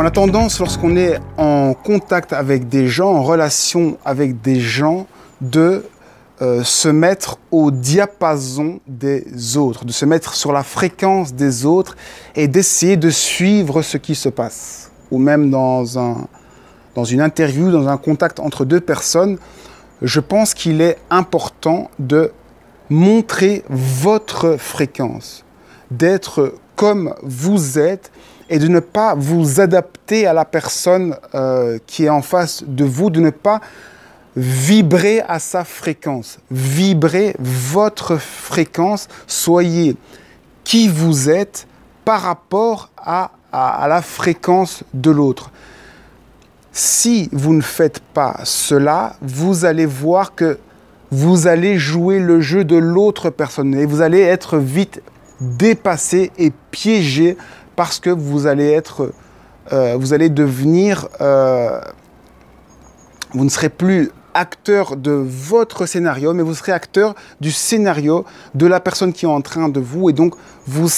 On a tendance, lorsqu'on est en contact avec des gens, en relation avec des gens, de se mettre au diapason des autres, de se mettre sur la fréquence des autres et d'essayer de suivre ce qui se passe. Ou même dans une interview, dans un contact entre deux personnes, je pense qu'il est important de montrer votre fréquence, d'être comme vous êtes et de ne pas vous adapter à la personne qui est en face de vous, de ne pas vibrer à sa fréquence. Vibrez votre fréquence, soyez qui vous êtes par rapport à la fréquence de l'autre. Si vous ne faites pas cela, vous allez voir que vous allez jouer le jeu de l'autre personne et vous allez être vite dépassé et piégé parce que vous allez devenir, vous ne serez plus acteur de votre scénario, mais vous serez acteur du scénario de la personne qui est en train de vous, et donc vous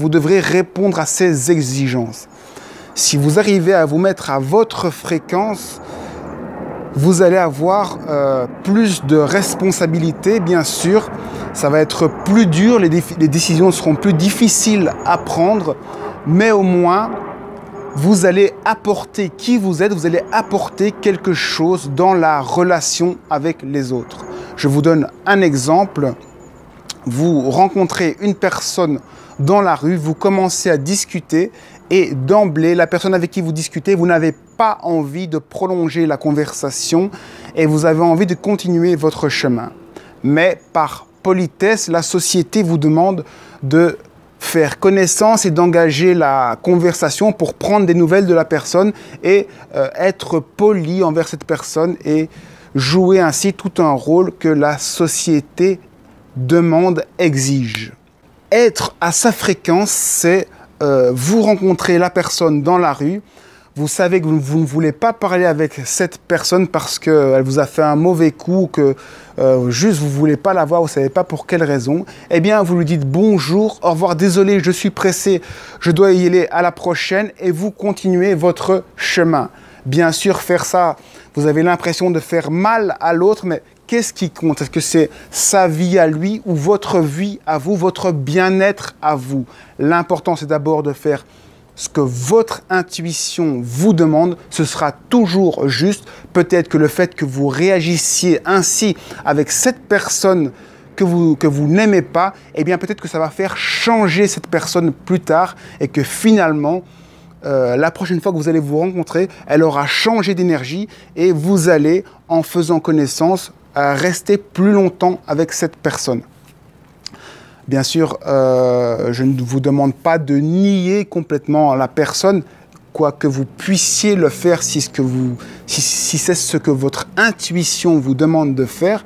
devrez répondre à ses exigences. Si vous arrivez à vous mettre à votre fréquence, vous allez avoir plus de responsabilités, bien sûr. Ça va être plus dur, les décisions seront plus difficiles à prendre, mais au moins, vous allez apporter qui vous êtes, vous allez apporter quelque chose dans la relation avec les autres. Je vous donne un exemple. Vous rencontrez une personne dans la rue, vous commencez à discuter et d'emblée, la personne avec qui vous discutez, vous n'avez pas envie de prolonger la conversation et vous avez envie de continuer votre chemin. Mais par politesse, la société vous demande de faire connaissance et d'engager la conversation pour prendre des nouvelles de la personne et être poli envers cette personne et jouer ainsi tout un rôle que la société demande, exige. Être à sa fréquence, c'est vous rencontrez la personne dans la rue, vous savez que vous ne voulez pas parler avec cette personne parce qu'elle vous a fait un mauvais coup, que juste vous ne voulez pas la voir, vous ne savez pas pour quelle raison, eh bien vous lui dites bonjour, au revoir, désolé, je suis pressé, je dois y aller, à la prochaine, et vous continuez votre chemin. Bien sûr, faire ça, vous avez l'impression de faire mal à l'autre, mais qu'est-ce qui compte? Est-ce que c'est sa vie à lui ou votre vie à vous, votre bien-être à vous? L'important, c'est d'abord de faire ce que votre intuition vous demande, ce sera toujours juste. Peut-être que le fait que vous réagissiez ainsi avec cette personne que vous n'aimez pas, eh bien peut-être que ça va faire changer cette personne plus tard et que finalement, la prochaine fois que vous allez vous rencontrer, elle aura changé d'énergie et vous allez, en faisant connaissance, rester plus longtemps avec cette personne. Bien sûr, je ne vous demande pas de nier complètement la personne, quoique vous puissiez le faire si c'est ce que votre intuition vous demande de faire,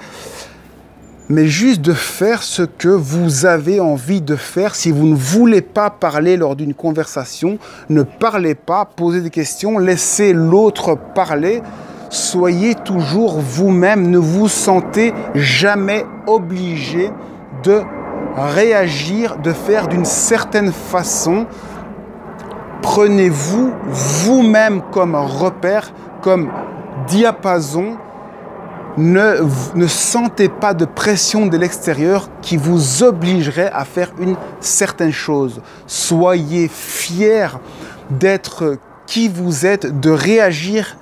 mais juste de faire ce que vous avez envie de faire. Si vous ne voulez pas parler lors d'une conversation, ne parlez pas, posez des questions, laissez l'autre parler. Soyez toujours vous-même, ne vous sentez jamais obligé de réagir, de faire d'une certaine façon. Prenez-vous vous-même comme repère, comme diapason. Ne sentez pas de pression de l'extérieur qui vous obligerait à faire une certaine chose. Soyez fiers d'être qui vous êtes, de réagir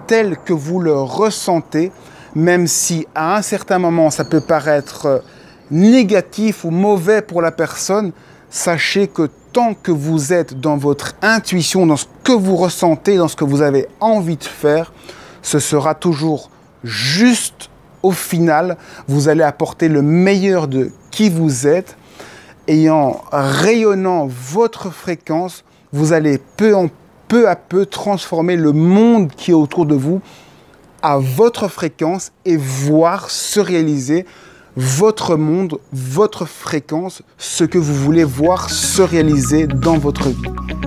tel que vous le ressentez, même si à un certain moment ça peut paraître négatif ou mauvais pour la personne, sachez que tant que vous êtes dans votre intuition, dans ce que vous ressentez, dans ce que vous avez envie de faire, ce sera toujours juste. Au final, vous allez apporter le meilleur de qui vous êtes et en rayonnant votre fréquence, vous allez peu à peu transformer le monde qui est autour de vous à votre fréquence et voir se réaliser votre monde, votre fréquence, ce que vous voulez voir se réaliser dans votre vie.